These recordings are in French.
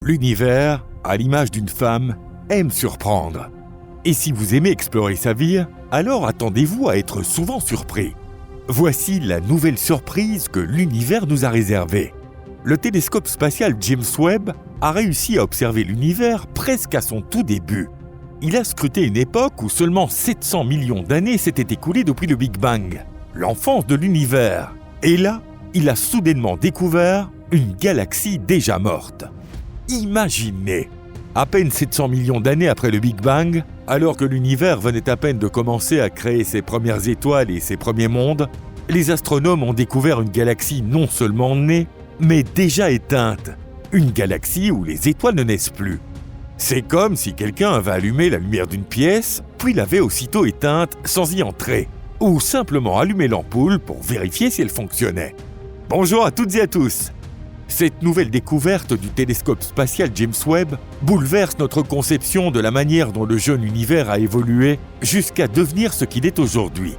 L'univers, à l'image d'une femme, aime surprendre. Et si vous aimez explorer sa vie, alors attendez-vous à être souvent surpris. Voici la nouvelle surprise que l'univers nous a réservée. Le télescope spatial James Webb a réussi à observer l'univers presque à son tout début. Il a scruté une époque où seulement 700 millions d'années s'étaient écoulées depuis le Big Bang, l'enfance de l'univers. Et là, il a soudainement découvert une galaxie déjà morte. Imaginez, à peine 700 millions d'années après le Big Bang, alors que l'univers venait à peine de commencer à créer ses premières étoiles et ses premiers mondes, les astronomes ont découvert une galaxie non seulement née, mais déjà éteinte. Une galaxie où les étoiles ne naissent plus. C'est comme si quelqu'un avait allumé la lumière d'une pièce, puis l'avait aussitôt éteinte sans y entrer, ou simplement allumé l'ampoule pour vérifier si elle fonctionnait. Bonjour à toutes et à tous. Cette nouvelle découverte du télescope spatial James Webb bouleverse notre conception de la manière dont le jeune univers a évolué jusqu'à devenir ce qu'il est aujourd'hui.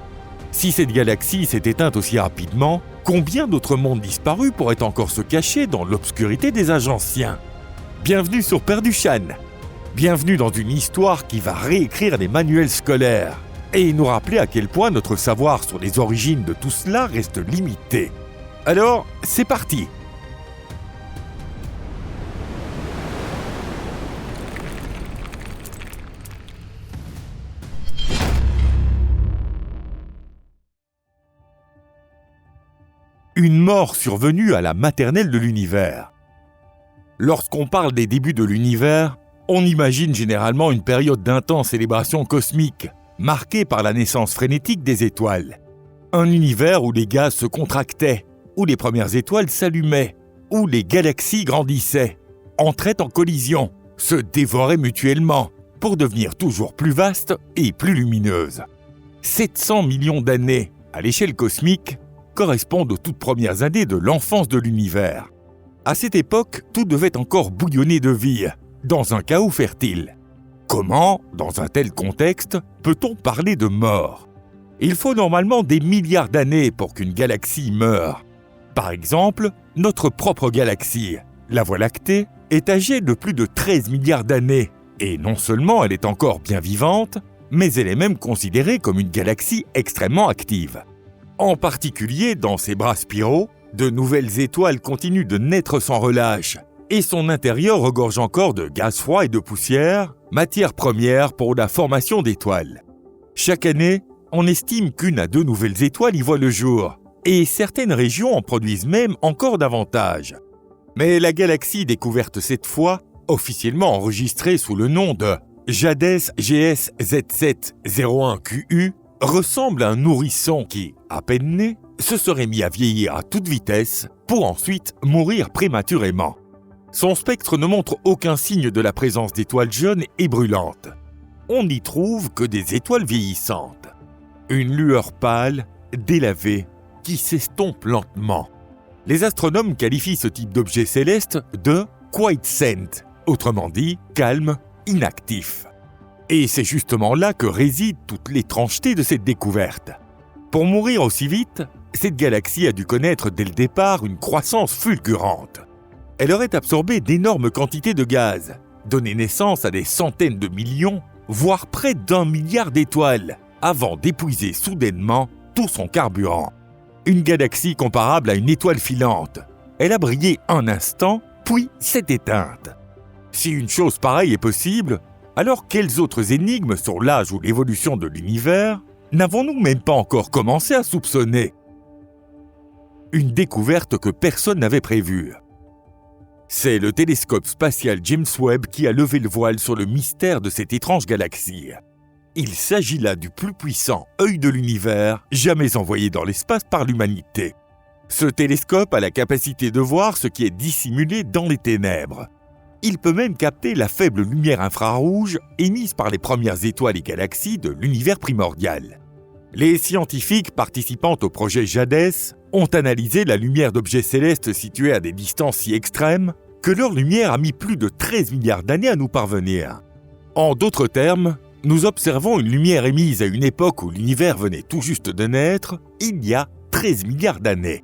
Si cette galaxie s'est éteinte aussi rapidement, combien d'autres mondes disparus pourraient encore se cacher dans l'obscurité des âges anciens ? Bienvenue sur Perduchan. Bienvenue dans une histoire qui va réécrire les manuels scolaires et nous rappeler à quel point notre savoir sur les origines de tout cela reste limité. Alors, c'est parti! Une mort survenue à la maternelle de l'univers. Lorsqu'on parle des débuts de l'univers, on imagine généralement une période d'intense célébration cosmique, marquée par la naissance frénétique des étoiles. Un univers où les gaz se contractaient, où les premières étoiles s'allumaient, où les galaxies grandissaient, entraient en collision, se dévoraient mutuellement, pour devenir toujours plus vastes et plus lumineuses. 700 millions d'années, à l'échelle cosmique, correspondent aux toutes premières années de l'enfance de l'univers. À cette époque, tout devait encore bouillonner de vie, dans un chaos fertile. Comment, dans un tel contexte, peut-on parler de mort ? Il faut normalement des milliards d'années pour qu'une galaxie meure. Par exemple, notre propre galaxie, la Voie lactée, est âgée de plus de 13 milliards d'années, et non seulement elle est encore bien vivante, mais elle est même considérée comme une galaxie extrêmement active. En particulier, dans ses bras spiraux, de nouvelles étoiles continuent de naître sans relâche, et son intérieur regorge encore de gaz froid et de poussière, matière première pour la formation d'étoiles. Chaque année, on estime qu'une à deux nouvelles étoiles y voient le jour, et certaines régions en produisent même encore davantage. Mais la galaxie découverte cette fois, officiellement enregistrée sous le nom de JADES GS Z701QU, ressemble à un nourrisson qui, à peine né, se serait mis à vieillir à toute vitesse pour ensuite mourir prématurément. Son spectre ne montre aucun signe de la présence d'étoiles jeunes et brûlantes. On n'y trouve que des étoiles vieillissantes. Une lueur pâle, délavée, qui s'estompe lentement. Les astronomes qualifient ce type d'objet céleste de « quiescent », autrement dit « calme, inactif ». Et c'est justement là que réside toute l'étrangeté de cette découverte. Pour mourir aussi vite, cette galaxie a dû connaître dès le départ une croissance fulgurante. Elle aurait absorbé d'énormes quantités de gaz, donné naissance à des centaines de millions, voire près d'1 milliard d'étoiles, avant d'épuiser soudainement tout son carburant. Une galaxie comparable à une étoile filante. Elle a brillé un instant, puis s'est éteinte. Si une chose pareille est possible, alors quelles autres énigmes sur l'âge ou l'évolution de l'univers n'avons-nous même pas encore commencé à soupçonner ? Une découverte que personne n'avait prévue. C'est le télescope spatial James Webb qui a levé le voile sur le mystère de cette étrange galaxie. Il s'agit là du plus puissant œil de l'univers jamais envoyé dans l'espace par l'humanité. Ce télescope a la capacité de voir ce qui est dissimulé dans les ténèbres. Il peut même capter la faible lumière infrarouge émise par les premières étoiles et galaxies de l'univers primordial. Les scientifiques participant au projet JADES ont analysé la lumière d'objets célestes situés à des distances si extrêmes que leur lumière a mis plus de 13 milliards d'années à nous parvenir. En d'autres termes, nous observons une lumière émise à une époque où l'univers venait tout juste de naître, il y a 13 milliards d'années.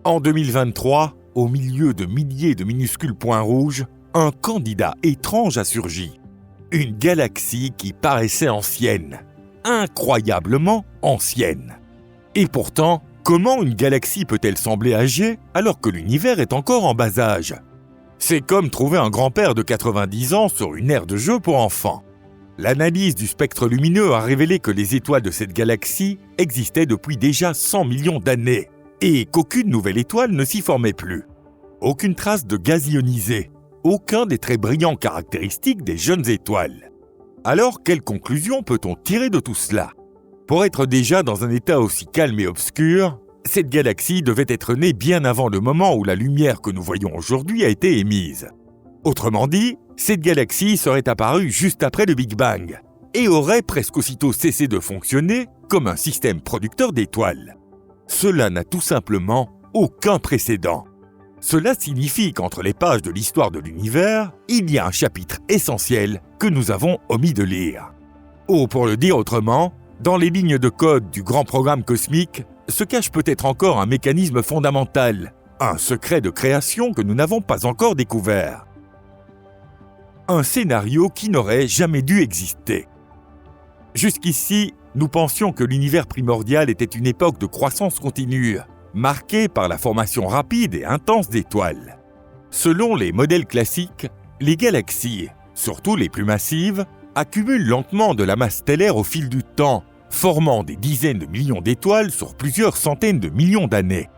En 2023, au milieu de milliers de minuscules points rouges, un candidat étrange a surgi. Une galaxie qui paraissait ancienne, incroyablement ancienne. Et pourtant, comment une galaxie peut-elle sembler âgée alors que l'univers est encore en bas âge ? C'est comme trouver un grand-père de 90 ans sur une aire de jeu pour enfants. L'analyse du spectre lumineux a révélé que les étoiles de cette galaxie existaient depuis déjà 100 millions d'années et qu'aucune nouvelle étoile ne s'y formait plus. Aucune trace de gaz ionisé, aucun des traits brillants caractéristiques des jeunes étoiles. Alors, quelle conclusion peut-on tirer de tout cela ? Pour être déjà dans un état aussi calme et obscur, cette galaxie devait être née bien avant le moment où la lumière que nous voyons aujourd'hui a été émise. Autrement dit, cette galaxie serait apparue juste après le Big Bang et aurait presque aussitôt cessé de fonctionner comme un système producteur d'étoiles. Cela n'a tout simplement aucun précédent. Cela signifie qu'entre les pages de l'histoire de l'univers, il y a un chapitre essentiel que nous avons omis de lire. Ou pour le dire autrement, dans les lignes de code du grand programme cosmique se cache peut-être encore un mécanisme fondamental, un secret de création que nous n'avons pas encore découvert. Un scénario qui n'aurait jamais dû exister. Jusqu'ici, nous pensions que l'univers primordial était une époque de croissance continue, marquée par la formation rapide et intense d'étoiles. Selon les modèles classiques, les galaxies, surtout les plus massives, accumulent lentement de la masse stellaire au fil du temps, formant des dizaines de millions d'étoiles sur plusieurs centaines de millions d'années.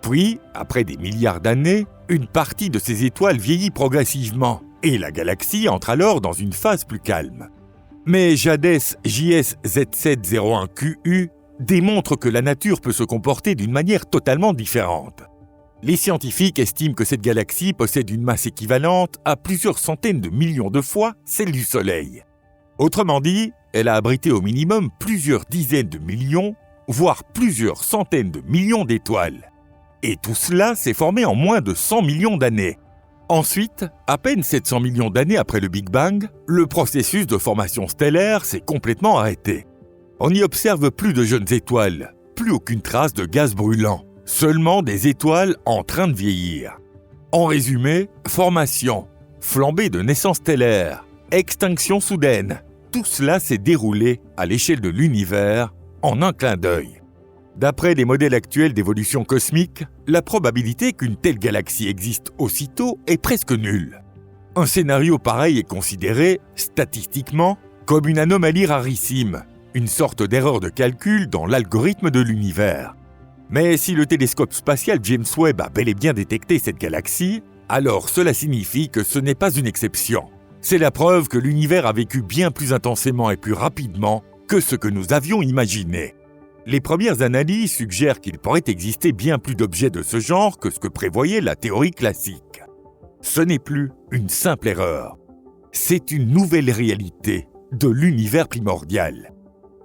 Puis, après des milliards d'années, une partie de ces étoiles vieillit progressivement, et la galaxie entre alors dans une phase plus calme. Mais JADES JS-Z701QU démontre que la nature peut se comporter d'une manière totalement différente. Les scientifiques estiment que cette galaxie possède une masse équivalente à plusieurs centaines de millions de fois celle du Soleil. Autrement dit, elle a abrité au minimum plusieurs dizaines de millions, voire plusieurs centaines de millions d'étoiles. Et tout cela s'est formé en moins de 100 millions d'années. Ensuite, à peine 700 millions d'années après le Big Bang, le processus de formation stellaire s'est complètement arrêté. On n'y observe plus de jeunes étoiles, plus aucune trace de gaz brûlant, seulement des étoiles en train de vieillir. En résumé, formation, flambée de naissance stellaire, extinction soudaine, tout cela s'est déroulé à l'échelle de l'univers en un clin d'œil. D'après les modèles actuels d'évolution cosmique, la probabilité qu'une telle galaxie existe aussitôt est presque nulle. Un scénario pareil est considéré, statistiquement, comme une anomalie rarissime, une sorte d'erreur de calcul dans l'algorithme de l'univers. Mais si le télescope spatial James Webb a bel et bien détecté cette galaxie, alors cela signifie que ce n'est pas une exception. C'est la preuve que l'univers a vécu bien plus intensément et plus rapidement que ce que nous avions imaginé. Les premières analyses suggèrent qu'il pourrait exister bien plus d'objets de ce genre que ce que prévoyait la théorie classique. Ce n'est plus une simple erreur. C'est une nouvelle réalité de l'univers primordial.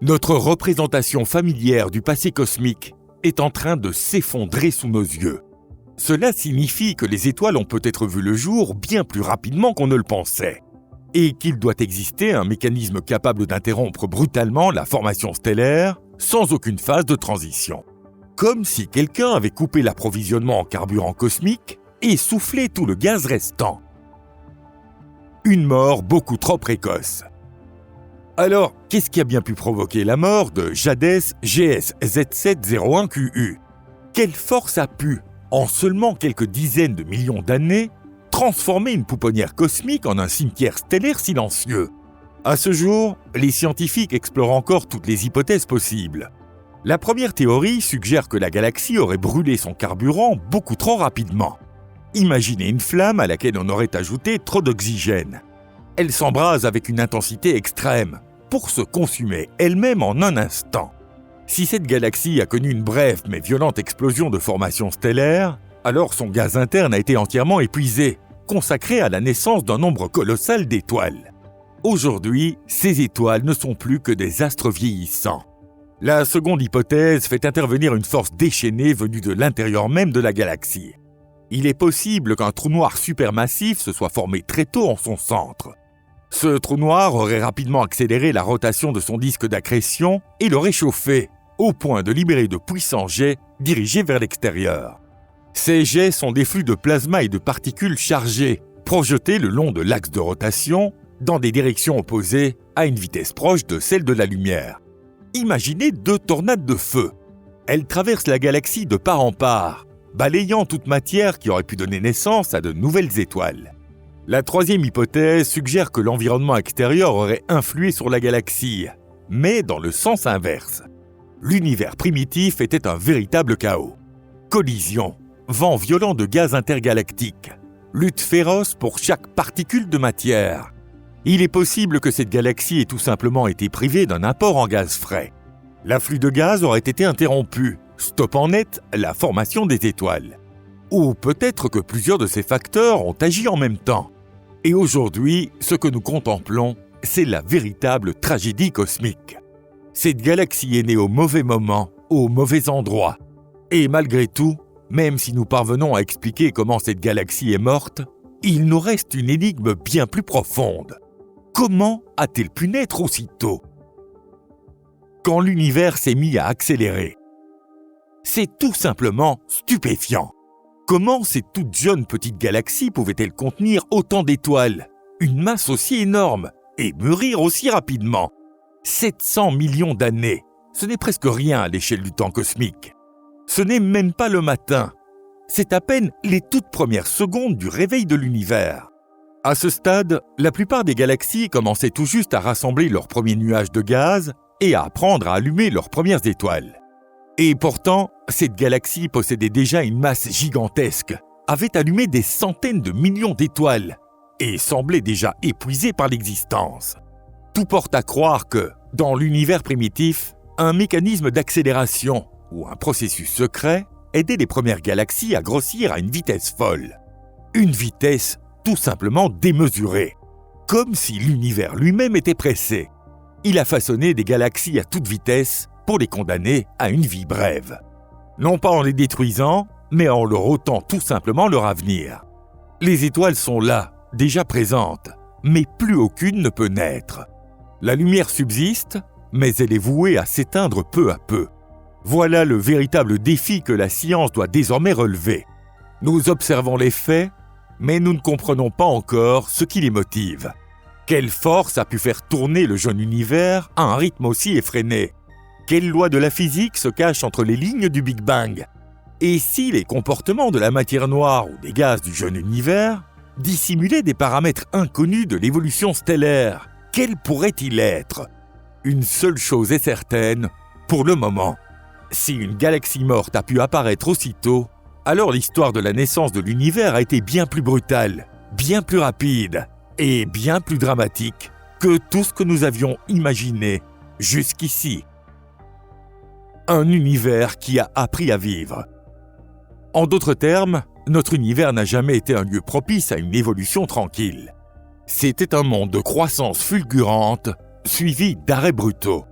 Notre représentation familière du passé cosmique est en train de s'effondrer sous nos yeux. Cela signifie que les étoiles ont peut-être vu le jour bien plus rapidement qu'on ne le pensait, et qu'il doit exister un mécanisme capable d'interrompre brutalement la formation stellaire sans aucune phase de transition. Comme si quelqu'un avait coupé l'approvisionnement en carburant cosmique et soufflé tout le gaz restant. Une mort beaucoup trop précoce. Alors, qu'est-ce qui a bien pu provoquer la mort de JADES JS-Z701QU ? Quelle force a pu, en seulement quelques dizaines de millions d'années, transformer une pouponnière cosmique en un cimetière stellaire silencieux ? À ce jour, les scientifiques explorent encore toutes les hypothèses possibles. La première théorie suggère que la galaxie aurait brûlé son carburant beaucoup trop rapidement. Imaginez une flamme à laquelle on aurait ajouté trop d'oxygène. Elle s'embrase avec une intensité extrême pour se consumer elle-même en un instant. Si cette galaxie a connu une brève mais violente explosion de formation stellaire, alors son gaz interne a été entièrement épuisé, consacré à la naissance d'un nombre colossal d'étoiles. Aujourd'hui, ces étoiles ne sont plus que des astres vieillissants. La seconde hypothèse fait intervenir une force déchaînée venue de l'intérieur même de la galaxie. Il est possible qu'un trou noir supermassif se soit formé très tôt en son centre. Ce trou noir aurait rapidement accéléré la rotation de son disque d'accrétion et le réchauffé, au point de libérer de puissants jets dirigés vers l'extérieur. Ces jets sont des flux de plasma et de particules chargées, projetées le long de l'axe de rotation, dans des directions opposées à une vitesse proche de celle de la lumière. Imaginez 2 tornades de feu. Elles traversent la galaxie de part en part, balayant toute matière qui aurait pu donner naissance à de nouvelles étoiles. La 3e hypothèse suggère que l'environnement extérieur aurait influé sur la galaxie, mais dans le sens inverse. L'univers primitif était un véritable chaos. Collisions, vents violents de gaz intergalactiques, lutte féroce pour chaque particule de matière. Il est possible que cette galaxie ait tout simplement été privée d'un apport en gaz frais. L'afflux de gaz aurait été interrompu, stoppant net la formation des étoiles. Ou peut-être que plusieurs de ces facteurs ont agi en même temps. Et aujourd'hui, ce que nous contemplons, c'est la véritable tragédie cosmique. Cette galaxie est née au mauvais moment, au mauvais endroit. Et malgré tout, même si nous parvenons à expliquer comment cette galaxie est morte, il nous reste une énigme bien plus profonde. Comment a-t-elle pu naître aussitôt ? Quand l'univers s'est mis à accélérer. C'est tout simplement stupéfiant. Comment cette toute jeune petite galaxie pouvait-elle contenir autant d'étoiles, une masse aussi énorme, et mûrir aussi rapidement ? 700 millions d'années, ce n'est presque rien à l'échelle du temps cosmique. Ce n'est même pas le matin, c'est à peine les toutes premières secondes du réveil de l'univers. À ce stade, la plupart des galaxies commençaient tout juste à rassembler leurs premiers nuages de gaz et à apprendre à allumer leurs premières étoiles. Et pourtant, cette galaxie possédait déjà une masse gigantesque, avait allumé des centaines de millions d'étoiles et semblait déjà épuisée par l'existence. Tout porte à croire que, dans l'univers primitif, un mécanisme d'accélération ou un processus secret aidait les premières galaxies à grossir à une vitesse folle. Une vitesse tout simplement démesurée, comme si l'univers lui-même était pressé. Il a façonné des galaxies à toute vitesse pour les condamner à une vie brève. Non pas en les détruisant, mais en leur ôtant tout simplement leur avenir. Les étoiles sont là, déjà présentes, mais plus aucune ne peut naître. La lumière subsiste, mais elle est vouée à s'éteindre peu à peu. Voilà le véritable défi que la science doit désormais relever. Nous observons les faits, mais nous ne comprenons pas encore ce qui les motive. Quelle force a pu faire tourner le jeune univers à un rythme aussi effréné ? Quelle loi de la physique se cache entre les lignes du Big Bang ? Et si les comportements de la matière noire ou des gaz du jeune univers dissimulaient des paramètres inconnus de l'évolution stellaire, quel pourrait-il être ? Une seule chose est certaine, pour le moment. Si une galaxie morte a pu apparaître aussitôt, alors l'histoire de la naissance de l'univers a été bien plus brutale, bien plus rapide et bien plus dramatique que tout ce que nous avions imaginé jusqu'ici. Un univers qui a appris à vivre. En d'autres termes, notre univers n'a jamais été un lieu propice à une évolution tranquille. C'était un monde de croissance fulgurante, suivi d'arrêts brutaux.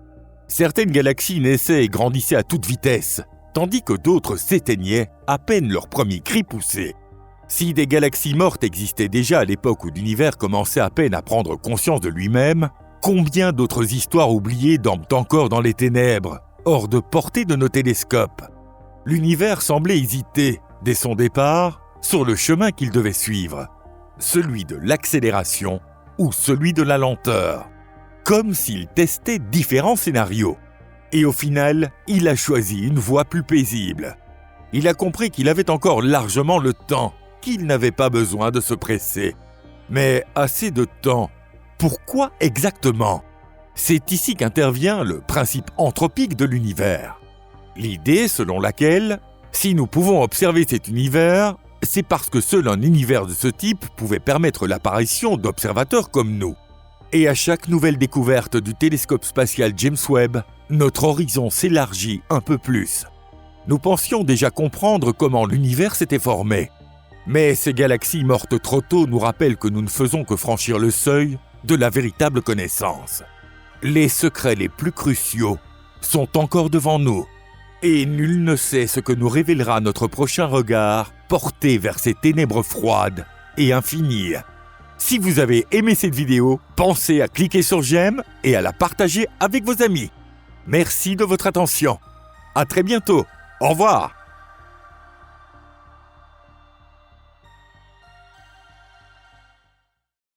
Certaines galaxies naissaient et grandissaient à toute vitesse, tandis que d'autres s'éteignaient à peine leur premier cri poussé. Si des galaxies mortes existaient déjà à l'époque où l'univers commençait à peine à prendre conscience de lui-même, combien d'autres histoires oubliées dorment encore dans les ténèbres, hors de portée de nos télescopes ? L'univers semblait hésiter, dès son départ, sur le chemin qu'il devait suivre, celui de l'accélération ou celui de la lenteur, comme s'il testait différents scénarios. Et au final, il a choisi une voie plus paisible. Il a compris qu'il avait encore largement le temps, qu'il n'avait pas besoin de se presser. Mais assez de temps, pourquoi exactement ? C'est ici qu'intervient le principe anthropique de l'univers. L'idée selon laquelle, si nous pouvons observer cet univers, c'est parce que seul un univers de ce type pouvait permettre l'apparition d'observateurs comme nous. Et à chaque nouvelle découverte du télescope spatial James Webb, notre horizon s'élargit un peu plus. Nous pensions déjà comprendre comment l'univers s'était formé. Mais ces galaxies mortes trop tôt nous rappellent que nous ne faisons que franchir le seuil de la véritable connaissance. Les secrets les plus cruciaux sont encore devant nous. Et nul ne sait ce que nous révélera notre prochain regard porté vers ces ténèbres froides et infinies. Si vous avez aimé cette vidéo, pensez à cliquer sur j'aime et à la partager avec vos amis. Merci de votre attention. À très bientôt. Au revoir.